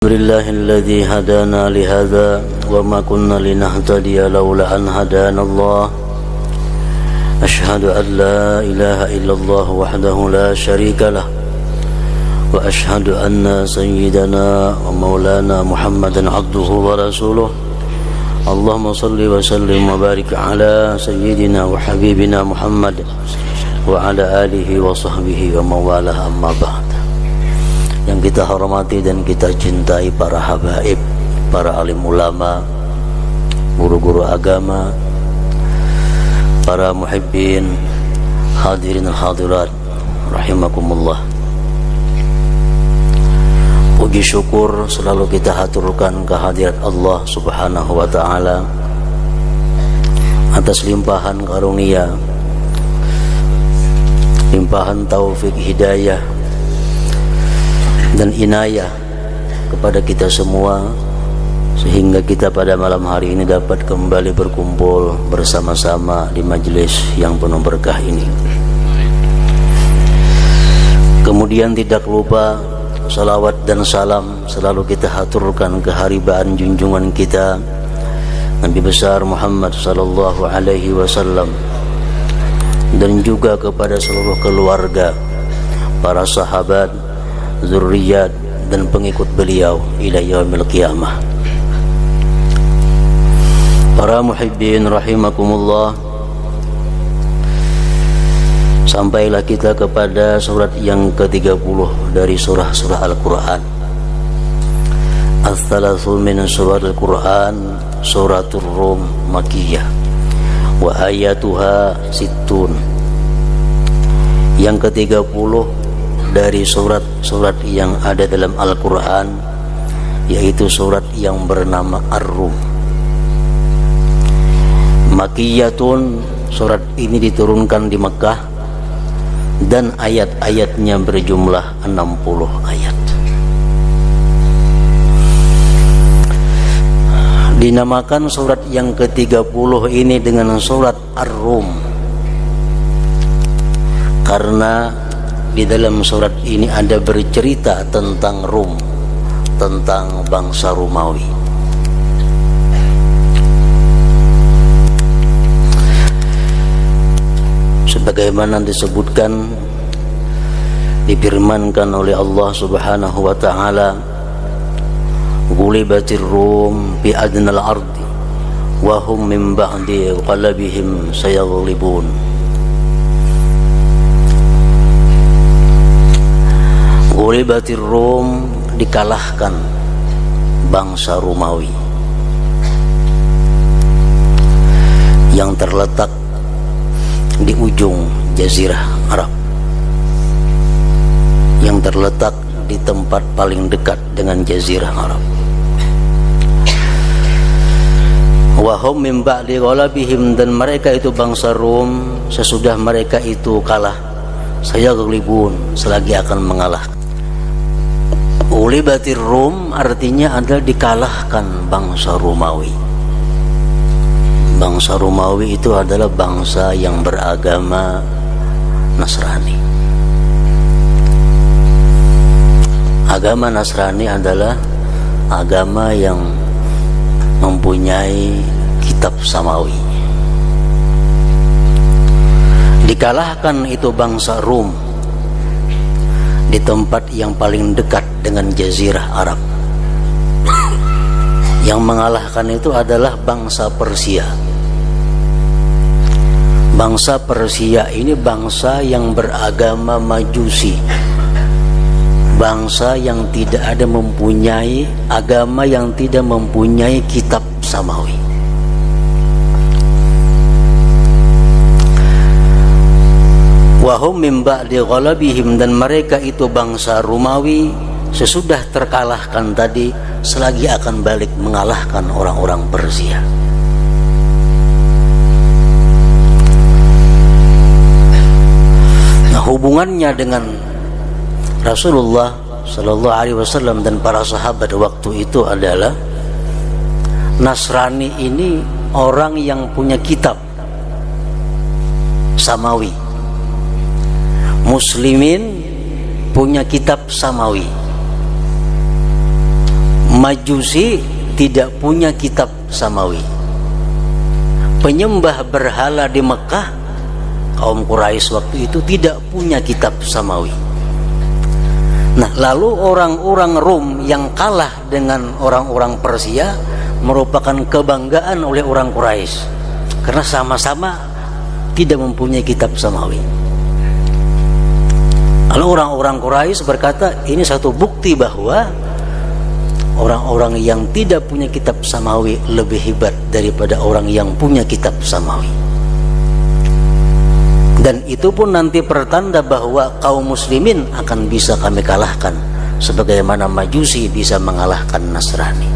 لله الذي هدانا لهذا وما كنا لنهتدي لولا أن هدانا الله أشهد أن لا إله إلا الله وحده لا شريك له وأشهد أن سيدنا ومولانا محمدا عبده ورسوله اللهم صل وسلم وبارك على سيدنا وحبيبنا محمد وعلى آله وصحبه ومواله أما بعد. Yang kita hormati dan kita cintai para habaib, para alim ulama, guru-guru agama, para muhibbin, hadirin hadirat rahimakumullah. Puji syukur selalu kita haturkan kehadirat Allah Subhanahu wa ta'ala atas limpahan karunia, limpahan taufik hidayah dan inayah kepada kita semua, sehingga kita pada malam hari ini dapat kembali berkumpul bersama-sama di majelis yang penuh berkah ini. Kemudian tidak lupa salawat dan salam selalu kita haturkan keharibaan junjungan kita Nabi besar Muhammad sallallahu alaihi wasallam, dan juga kepada seluruh keluarga, para sahabat, zurriyat dan pengikut beliau ila yaumil qiyamah. Para muhibbin rahimakumullah, sampailah kita kepada surat yang ke-30 dari surah-surah Al-Quran. Al-Thalathu min surat Al-Quran suratul Rum Makkiyah wa ayatuha sittun. Yang ke-30 dari surat-surat yang ada dalam Al-Quran, yaitu surat yang bernama Ar-Rum. Makkiyatun, surat ini diturunkan di Mekah dan ayat-ayatnya berjumlah 60 ayat. Dinamakan surat yang ke-30 ini dengan surat Ar-Rum karena di dalam surat ini ada bercerita tentang Rum, tentang bangsa Romawi. Sebagaimana disebutkan, difirmankan oleh Allah Subhanahu wa ta'ala, "Ghulibatir Rum bi adnal ardi wa hum min ba'di ghalabihim sayaghlibun." Ghulibatir Rum, dikalahkan bangsa Romawi yang terletak di ujung jazirah Arab, yang terletak di tempat paling dekat dengan jazirah Arab. Wahum min ba'di ghalabihim, dan mereka itu bangsa Rum sesudah mereka itu kalah, sayaghlibun, selagi akan mengalahkan. Ghulibatir Rum artinya adalah dikalahkan bangsa Romawi. Bangsa Romawi itu adalah bangsa yang beragama Nasrani. Agama Nasrani adalah agama yang mempunyai kitab samawi. Dikalahkan itu bangsa Rum di tempat yang paling dekat dengan jazirah Arab. Yang mengalahkan itu adalah bangsa Persia. Bangsa Persia ini bangsa yang beragama Majusi, bangsa yang tidak ada mempunyai agama, yang tidak mempunyai kitab samawi. Wahum min ba'di ghalabihim, dan mereka itu bangsa Romawi sesudah terkalahkan tadi, selagi akan balik mengalahkan orang-orang Persia. Nah, hubungannya dengan Rasulullah Sallallahu Alaihi Wasallam dan para sahabat waktu itu adalah, Nasrani ini orang yang punya kitab samawi, Muslimin punya kitab samawi. Majusi tidak punya kitab samawi. Penyembah berhala di Mekah, kaum Quraisy waktu itu tidak punya kitab samawi. Nah, lalu orang-orang Rum yang kalah dengan orang-orang Persia merupakan kebanggaan oleh orang Quraisy karena sama-sama tidak mempunyai kitab samawi. Lalu orang-orang Quraisy berkata, ini satu bukti bahwa orang-orang yang tidak punya kitab samawi lebih hebat daripada orang yang punya kitab samawi. Dan itu pun nanti pertanda bahwa kaum muslimin akan bisa kami kalahkan, sebagaimana Majusi bisa mengalahkan Nasrani.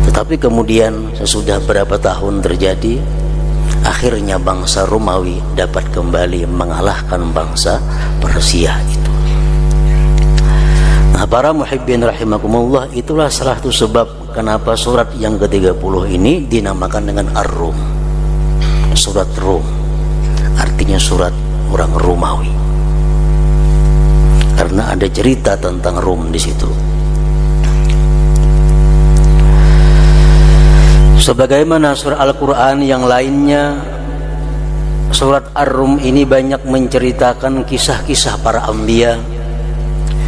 Tetapi kemudian sesudah berapa tahun terjadi, akhirnya bangsa Romawi dapat kembali mengalahkan bangsa Persia itu. Nah, para muhibbin rahimakumullah, itulah salah satu sebab kenapa surat yang ke-30 ini dinamakan dengan Ar-Rum. Surat Rum artinya surat orang Romawi, karena ada cerita tentang Rum di situ. Sebagaimana surat Al-Quran yang lainnya, surat Ar-Rum ini banyak menceritakan kisah-kisah para anbiya.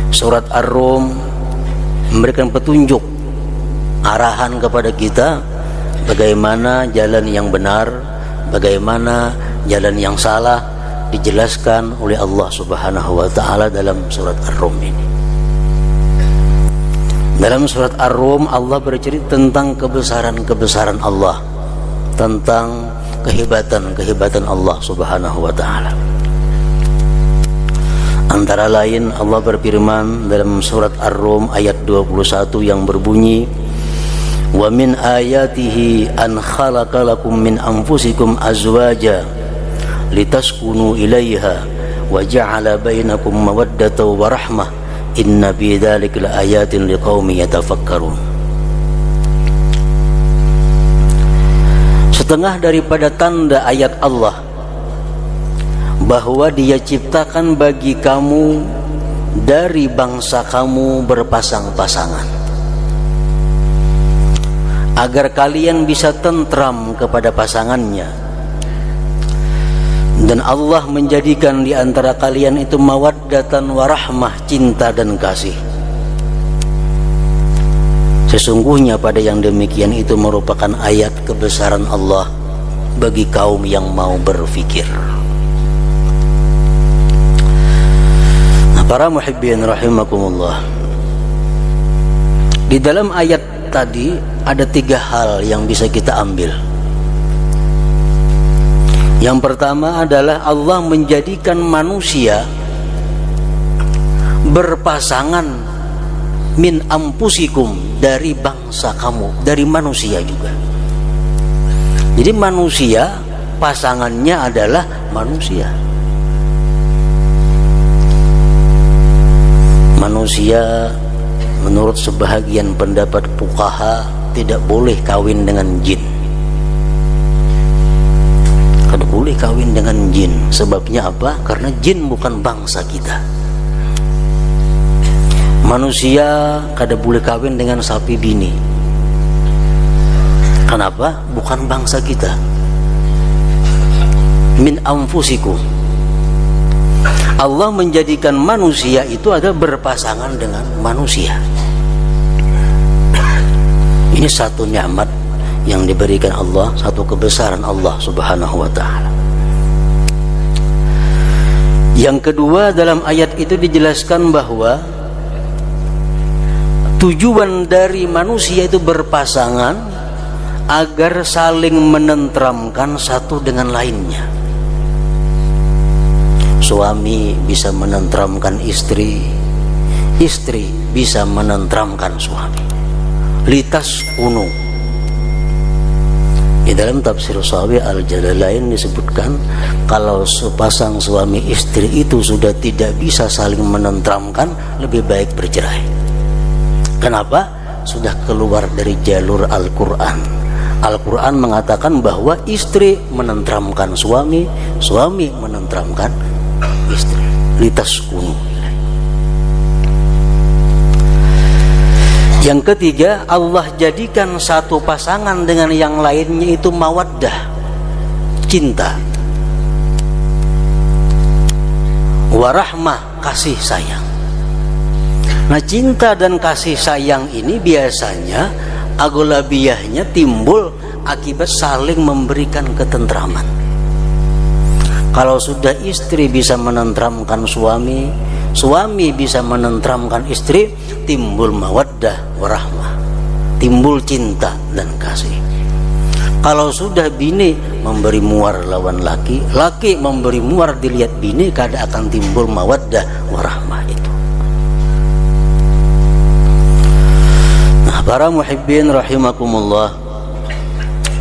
Surat Ar-Rum memberikan petunjuk, arahan kepada kita bagaimana jalan yang benar, bagaimana jalan yang salah, dijelaskan oleh Allah Subhanahu wa taala dalam surat Ar-Rum ini. Dalam surat Ar-Rum Allah bercerita tentang kebesaran-kebesaran Allah, tentang kehebatan-kehebatan Allah Subhanahu wa taala. Antara lain Allah berfirman dalam surat Ar-Rum ayat 21 yang berbunyi, "Wa min ayatihi an khalaqa lakum min anfusikum azwaja litaskunu ilaiha wa ja'ala bainakum mawaddatan wa rahmah inna fi dzalika laayatin liqaumin yatafakkarun." Setengah daripada tanda ayat Allah bahwa Dia ciptakan bagi kamu dari bangsa kamu berpasang-pasangan agar kalian bisa tentram kepada pasangannya, dan Allah menjadikan di antara kalian itu mawaddatan warahmah, cinta dan kasih. Sesungguhnya pada yang demikian itu merupakan ayat kebesaran Allah bagi kaum yang mau berfikir. Para muhibbin rahimakumullah, di dalam ayat tadi ada 3 hal yang bisa kita ambil. Yang pertama adalah Allah menjadikan manusia berpasangan min ampusikum, dari bangsa kamu, dari manusia juga. Jadi manusia pasangannya adalah manusia. Manusia menurut sebahagian pendapat fuqaha tidak boleh kawin dengan jin. Tidak boleh kawin dengan jin. Sebabnya apa? Karena jin bukan bangsa kita. Manusia kada boleh kawin dengan sapi bini. Kenapa? Bukan bangsa kita. Min anfusikum. Allah menjadikan manusia itu ada berpasangan dengan manusia. Ini satu nikmat yang diberikan Allah, satu kebesaran Allah Subhanahu wa taala. Yang kedua, dalam ayat itu dijelaskan bahwa tujuan dari manusia itu berpasangan agar saling menenteramkan satu dengan lainnya. Suami bisa menenteramkan istri, istri bisa menenteramkan suami. Litas kunu. Di dalam tafsir Shawi Al-Jalalain disebutkan kalau sepasang suami istri itu sudah tidak bisa saling menenteramkan, lebih baik bercerai. Kenapa? Sudah keluar dari jalur Al-Quran. Al-Quran mengatakan bahwa istri menenteramkan suami, suami menenteramkan istri. Litas kunu. Yang ketiga, Allah jadikan satu pasangan dengan yang lainnya itu mawaddah, cinta, warahmah, kasih sayang. Nah, cinta dan kasih sayang ini biasanya aghlabiyahnya timbul akibat saling memberikan ketentraman. Kalau sudah istri bisa menenteramkan suami, suami bisa menenteramkan istri, timbul mawaddah warahmah, timbul cinta dan kasih. Kalau sudah bini memberi muar lawan laki, laki memberi muar dilihat bini, kada akan timbul mawaddah warahmah itu. Nah, para muhibbin rahimakumullah,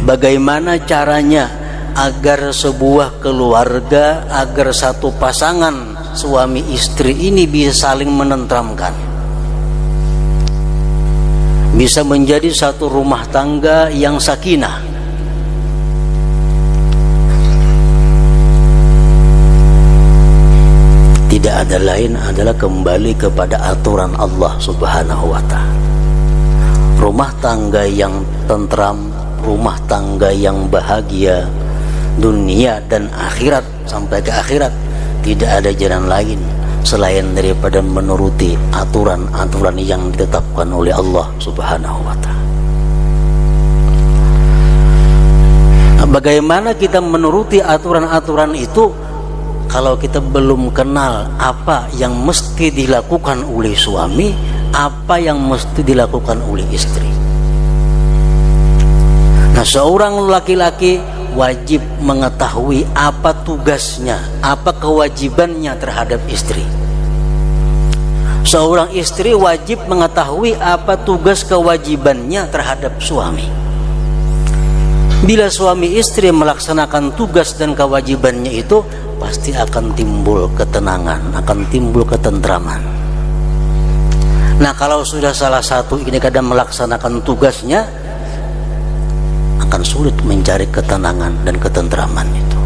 bagaimana caranya agar sebuah keluarga, agar satu pasangan suami istri ini bisa saling menenteramkan, bisa menjadi satu rumah tangga yang sakinah? Tidak ada lain adalah kembali kepada aturan Allah Subhanahu wa ta'ala. Rumah tangga yang tentram, rumah tangga yang bahagia dunia dan akhirat sampai ke akhirat, tidak ada jalan lain selain daripada menuruti aturan-aturan yang ditetapkan oleh Allah Subhanahu wa ta'ala. Nah, bagaimana kita menuruti aturan-aturan itu kalau kita belum kenal apa yang mesti dilakukan oleh suami, apa yang mesti dilakukan oleh istri? Nah, seorang laki-laki wajib mengetahui apa tugasnya, apa kewajibannya terhadap istri. Seorang istri wajib mengetahui apa tugas kewajibannya terhadap suami. Bila suami istri melaksanakan tugas dan kewajibannya itu, pasti akan timbul ketenangan, akan timbul ketentraman. Nah, kalau sudah salah satu ini kadang melaksanakan tugasnya, akan sulit mencari ketenangan dan ketentraman itu.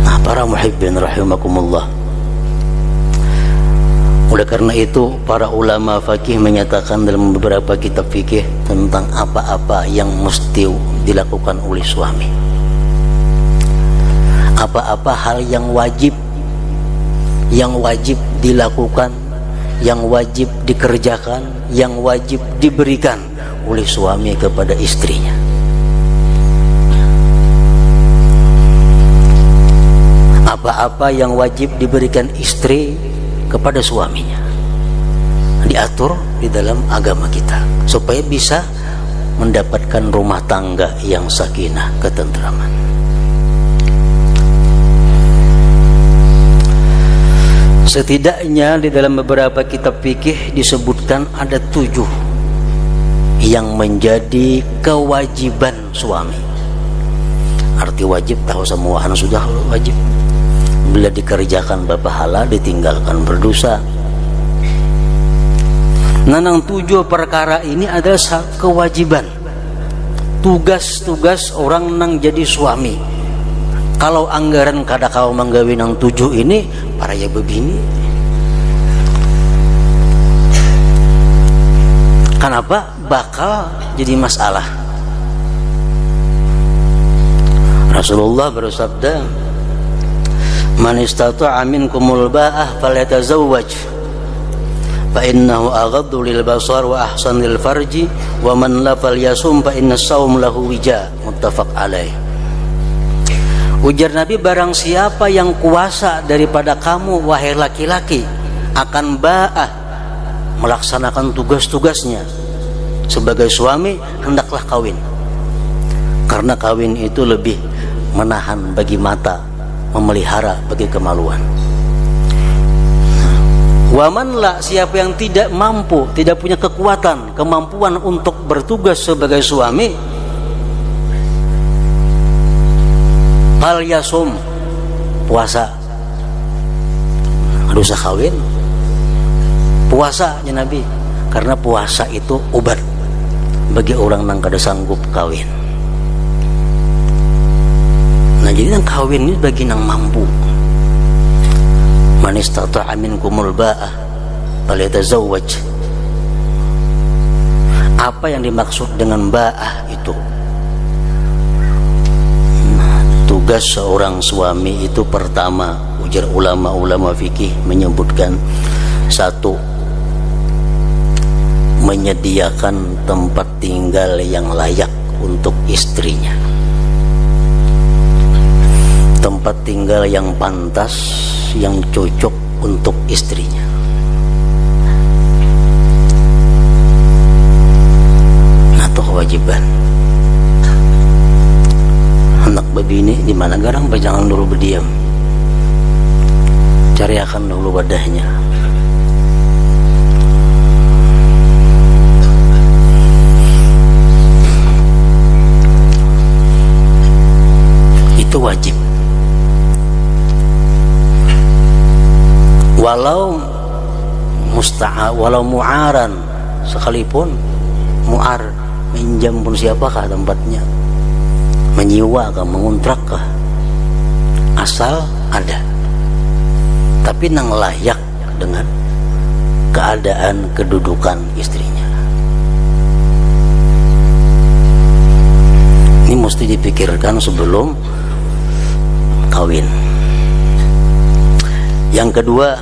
Nah, para muhibbin rahimakumullah, oleh karena itu para ulama fakih menyatakan dalam beberapa kitab fikih tentang apa-apa yang mesti dilakukan oleh suami, apa-apa hal yang wajib dilakukan, yang wajib dikerjakan, yang wajib diberikan oleh suami kepada istrinya. Apa-apa yang wajib diberikan istri kepada suaminya diatur di dalam agama kita supaya bisa mendapatkan rumah tangga yang sakinah, ketentraman. Setidaknya di dalam beberapa kitab fikih disebutkan ada 7 yang menjadi kewajiban suami. Arti wajib tahu semua anak sudah wajib. Bila dikerjakan berpahala, ditinggalkan berdosa. Nah, 7 perkara ini adalah kewajiban, tugas-tugas orang nang jadi suami. Kalau anggaran kada kau menggawi nang 7 ini, para ya begini. Kenapa? Bakal jadi masalah. Rasulullah bersabda, "Man istata'a minkumul ba'ah falyatazawwaj fa innahu aghaddu lil basar wa ahsanul farji wa man la falyasum fa inna as-sawm lahu wija." Muttafaq alaih. Ujar Nabi, barang siapa yang kuasa daripada kamu wahai laki-laki akan ba'ah, melaksanakan tugas-tugasnya sebagai suami, hendaklah kawin. Karena kawin itu lebih menahan bagi mata, memelihara bagi kemaluan. Waman la, siapa yang tidak mampu, tidak punya kekuatan, kemampuan untuk bertugas sebagai suami, fal yasum, puasa. Harus kawin, puasa ya Nabi, karena puasa itu obat bagi orang yang kada sanggup kawin. Nah, jadi yang kawin ini bagi yang mampu. Man istata'a minkumul ba'ah falyatazawwaj. Apa yang dimaksud dengan ba'ah itu? Tugas seorang suami itu pertama, ujar ulama-ulama fikih menyebutkan, satu, menyediakan tempat tinggal yang layak untuk istrinya, tempat tinggal yang pantas, yang cocok untuk istrinya. Nah, itu kewajiban. Anak babini di mana garang, jangan dulu berdiam, cariakan dulu wadahnya. Itu wajib. Walau walau mu'aran sekalipun, mu'ar minjam pun siapakah tempatnya, menyewa kah, mengontrak kah, asal ada, tapi nang layak dengan keadaan kedudukan istrinya. Ini mesti dipikirkan sebelum kawin. Yang kedua,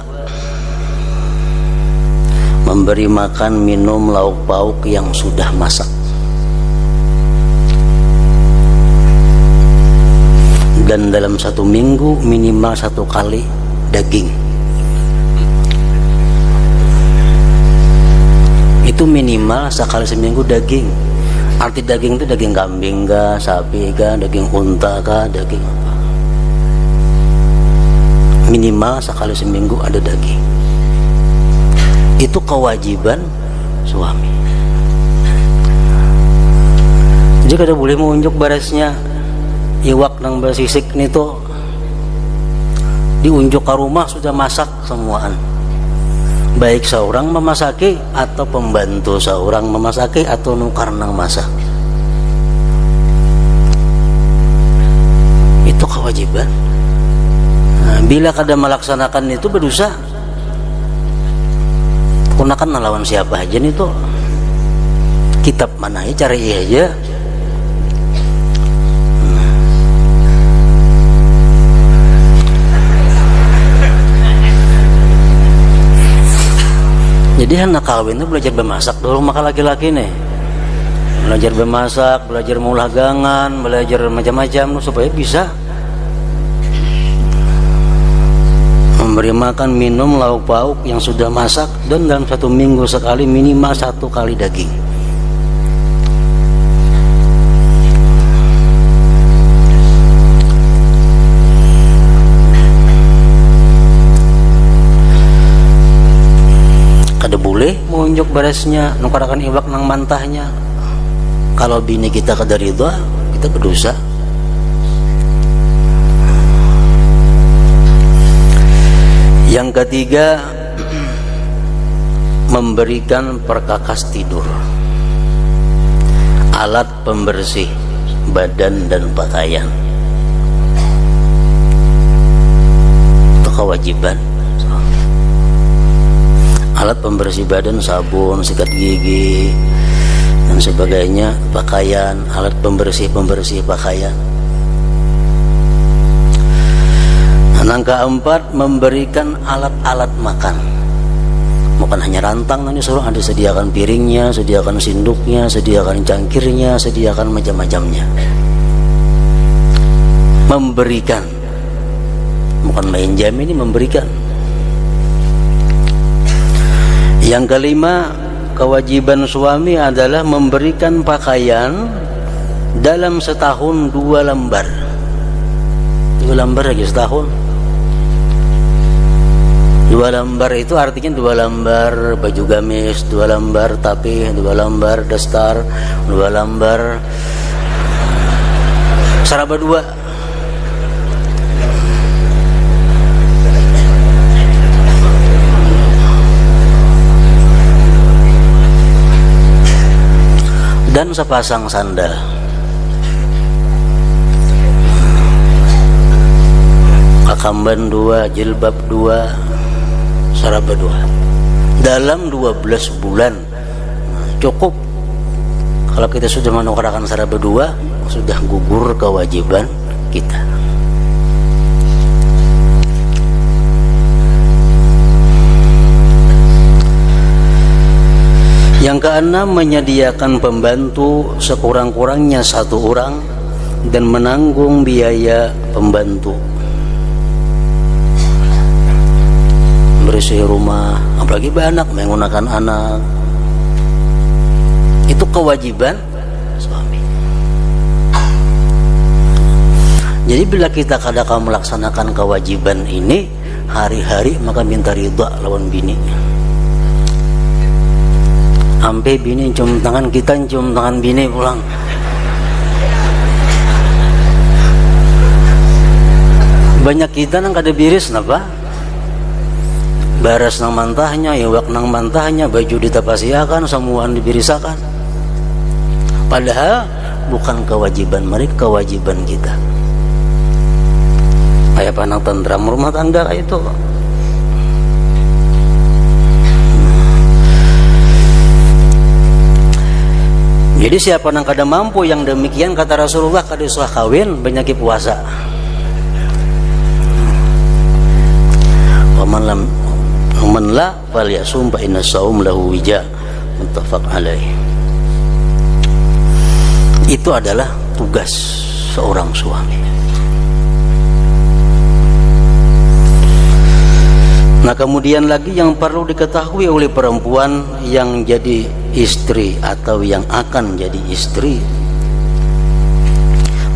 memberi makan minum lauk pauk yang sudah masak. Dan dalam 1 minggu minimal 1 kali daging. Itu minimal sekali seminggu daging. Arti daging itu daging kambing kah, sapi kah, daging unta kah, daging apa. Minimal sekali seminggu ada daging. Itu kewajiban suami. Jadi kada boleh menunjuk barasnya iwak nang bersisik nih tuh diunjuk ke rumah sudah masak semuaan, baik seorang memasaki atau pembantu seorang memasaki atau nukar nang masak. Itu kewajiban. Nah, bila kada melaksanakan itu berdosa. Gunakan lawan siapa aja nih tuh, kitab mana ya, cari aja. Jadi anak kawin itu belajar bemasak dulu, maka laki-laki nih belajar bemasak, belajar mengolah gangan, belajar macam-macam supaya bisa memberi makan minum lauk pauk yang sudah masak, dan dalam 1 minggu sekali minimal 1 kali daging. Kada boleh menunjuk barasnya nukarakan iwak nang mantahnya. Kalau bini kita kada ridha, kita berdosa. Yang ketiga, memberikan perkakas tidur, alat pembersih badan dan pakaian. Itu kewajiban. Alat pembersih badan, sabun, sikat gigi dan sebagainya, pakaian, alat pembersih pakaian. Yang keempat, memberikan alat-alat makan. Bukan hanya rantang, nanti suruh ada sediakan piringnya, sediakan sinduknya, sediakan cangkirnya, sediakan macam-macamnya. Memberikan, bukan main jam, ini memberikan. Yang kelima, kewajiban suami adalah memberikan pakaian dalam setahun 2 lembar. 2 lembar lagi setahun. 2 lembar itu artinya 2 lembar baju gamis, 2 lembar tapih, 2 lembar dastar, 2 lembar saraba 2. Dan sepasang sandal. Kakamban 2, jilbab 2, saraba 2. Dalam 12 bulan cukup Kalau kita sudah menukarakan secara berdua, sudah gugur kewajiban kita. Yang keenam, menyediakan pembantu sekurang-kurangnya 1 orang dan menanggung biaya pembantu. Bersih rumah, apalagi banyak menggunakan anak, itu kewajiban suami. Jadi bila kita kadang melaksanakan kewajiban ini hari-hari, maka minta ridha lawan bini. Sampai bini cium tangan kita, cium tangan bini pulang. Banyak kita nang kada biris napa? Baras nang mantahnya, iwak nang mantahnya, baju ditapasiakan, semuaan dibirisakan. Padahal bukan kewajiban mereka, kewajiban kita. Kayak panang tentram rumah tangga itu. Jadi siapa yang kada mampu yang demikian, kata Rasulullah, kada usah kawin, banyak puasa. Waman la falyasum fa inna saum lahu wija, muttafaq alaih. Itu adalah tugas seorang suami. Nah, kemudian lagi yang perlu diketahui oleh perempuan yang jadi istri atau yang akan jadi istri.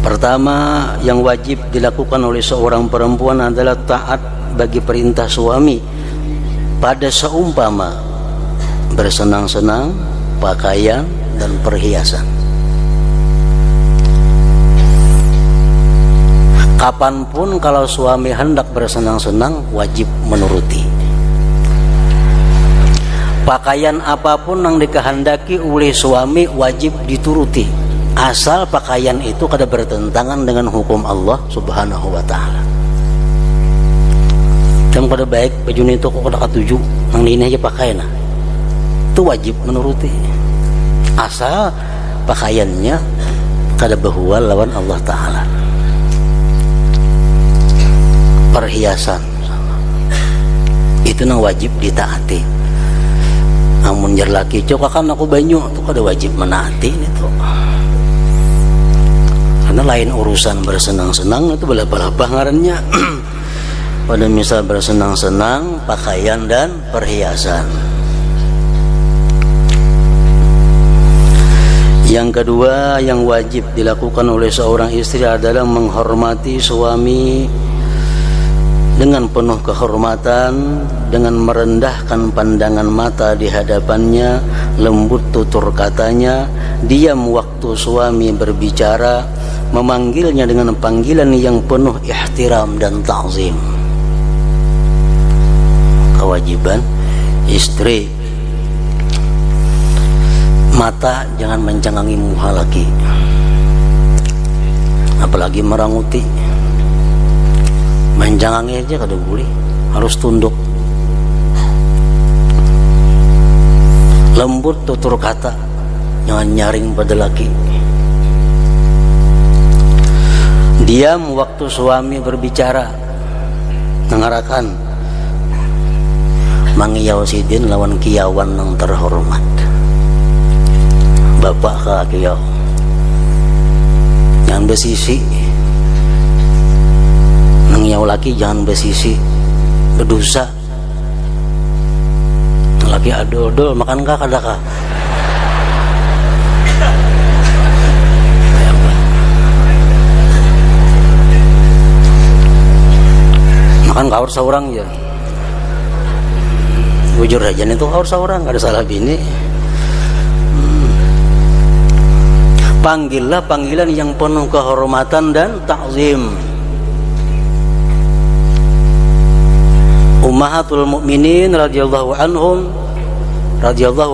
Pertama, yang wajib dilakukan oleh seorang perempuan adalah taat bagi perintah suami pada seumpama bersenang-senang, pakaian dan perhiasan. Kapanpun kalau suami hendak bersenang-senang, wajib menuruti. Pakaian apapun yang dikehendaki oleh suami wajib dituruti, asal pakaian itu kada bertentangan dengan hukum Allah Subhanahu wa ta'ala. Yang pada baik baju itu kok kada katuju, nang ini aja pakai nah. Itu wajib menuruti, asal pakaiannya kada behual lawan Allah Ta'ala. Perhiasan itu nang wajib ditaati. Namun jar laki cok kan aku banyu itu kada wajib menaati itu. Karena lain urusan bersenang-senang itu balap-balap ngarannya. Pada misal bersenang-senang, pakaian dan perhiasan. Yang kedua yang wajib dilakukan oleh seorang istri adalah menghormati suami dengan penuh kehormatan, dengan merendahkan pandangan mata di hadapannya, lembut tutur katanya, diam waktu suami berbicara, memanggilnya dengan panggilan yang penuh ihtiram dan ta'zim. Kewajiban istri. Mata jangan mencengangi muha laki, apalagi meranguti. Menjangangi aja kada boleh, harus tunduk. Lembut tutur kata, jangan nyaring pada laki. Diam waktu suami berbicara, mengarakan mangiyau sidin lawan kiawan yang terhormat. Bapak ke kiyau, jangan bersisi. Yang laki jangan bersisi, berdosa. Laki adol-adol makan kah kada kah? Makan kaur seorang ya. Bujur aja itu kaur seorang, kada salah bini. Panggillah panggilan yang penuh kehormatan dan ta'zim. Ummahatul mukminin radhiyallahu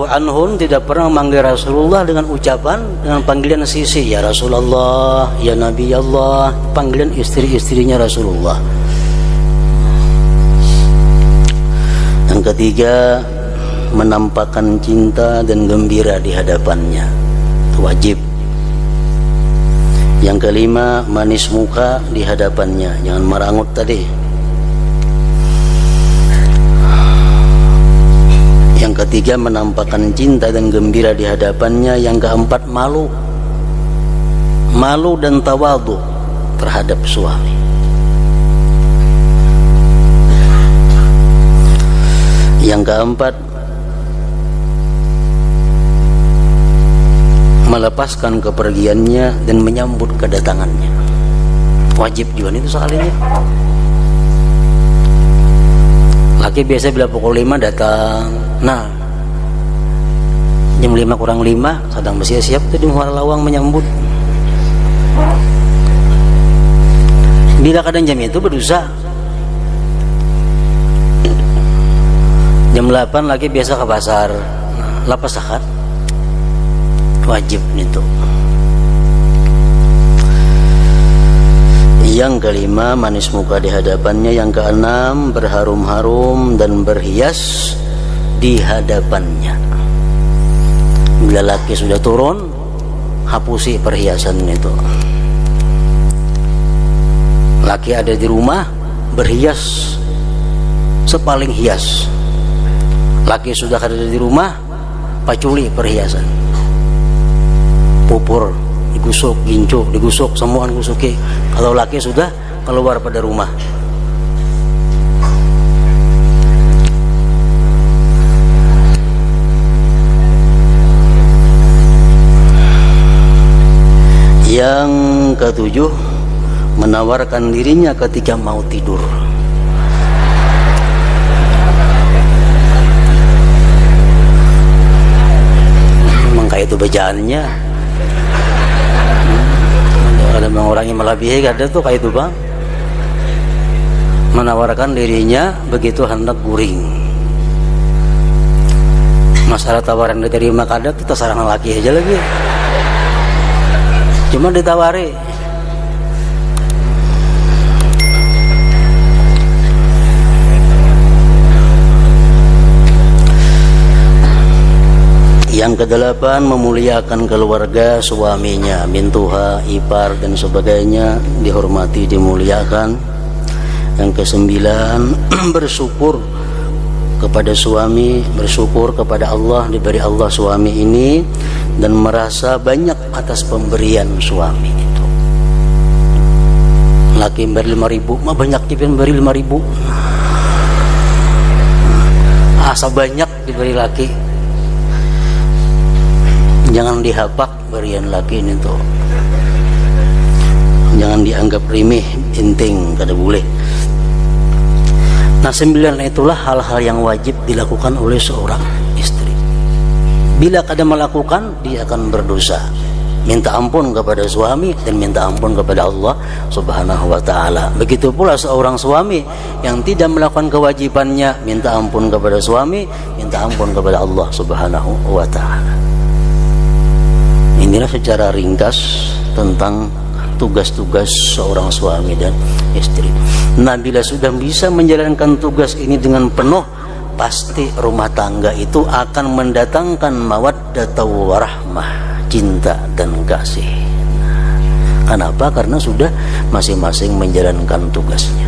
anhum tidak pernah manggil Rasulullah dengan ucapan, dengan panggilan sisi, ya Rasulullah, ya Nabi Allah, panggilan istri-istrinya Rasulullah. Yang ketiga, menampakkan cinta dan gembira di hadapannya. wajib. Yang kelima, manis muka di hadapannya, jangan marangut tadi. Yang ketiga, menampakkan cinta dan gembira di hadapannya. Yang keempat, malu dan tawadhu terhadap suami. Yang keempat, melepaskan kepergiannya dan menyambut kedatangannya. Wajib juga itu sekalinya. Laki biasa bila pukul 5 datang. Nah, jam 5 kurang 5 sedang bersiap-siap itu di muara lawang menyambut. Bila kadang jam itu berusaha. Jam 8 lagi biasa ke pasar. Lapas zakat. Wajib itu. Yang kelima, manis muka di hadapannya. Yang keenam, berharum-harum dan berhias di hadapannya. Bila laki sudah turun, hapusi perhiasan itu. Laki ada di rumah, berhias sepaling hias. Laki sudah ada di rumah, paculi perhiasan. Pupur digusuk, gincu digusuk, semua digusuki. Kalau laki sudah keluar pada rumah. Yang ketujuh, menawarkan dirinya ketika mau tidur. Memang kayak itu bacaannya. Ada orang yang melebihi, ada tuh kayak itu bang, menawarkan dirinya begitu hendak guring. Masalah tawaran diterima kadang kita sarang laki aja lagi, cuma ditawari. Yang kedelapan, memuliakan keluarga suaminya, bintuha, ipar dan sebagainya, dihormati, dimuliakan. Yang kesembilan, bersyukur kepada suami, bersyukur kepada Allah, diberi Allah suami ini, dan merasa banyak atas pemberian suami itu. Laki beri 5.000, mah banyak juga beri 5.000. Asa banyak diberi laki. Jangan dihapak berian laki ini tuh. Jangan dianggap remeh, penting, kada boleh. Nah, 9 itulah hal-hal yang wajib dilakukan oleh seorang istri. Bila kada melakukan, dia akan berdosa. Minta ampun kepada suami dan minta ampun kepada Allah Subhanahu wa ta'ala. Begitu pula seorang suami yang tidak melakukan kewajibannya, minta ampun kepada suami, minta ampun kepada Allah Subhanahu wa ta'ala. Inilah secara ringkas tentang tugas-tugas seorang suami dan istri. Nah, bila sudah bisa menjalankan tugas ini dengan penuh, pasti rumah tangga itu akan mendatangkan mawaddah warahmah, cinta dan kasih. Kenapa? Karena sudah masing-masing menjalankan tugasnya.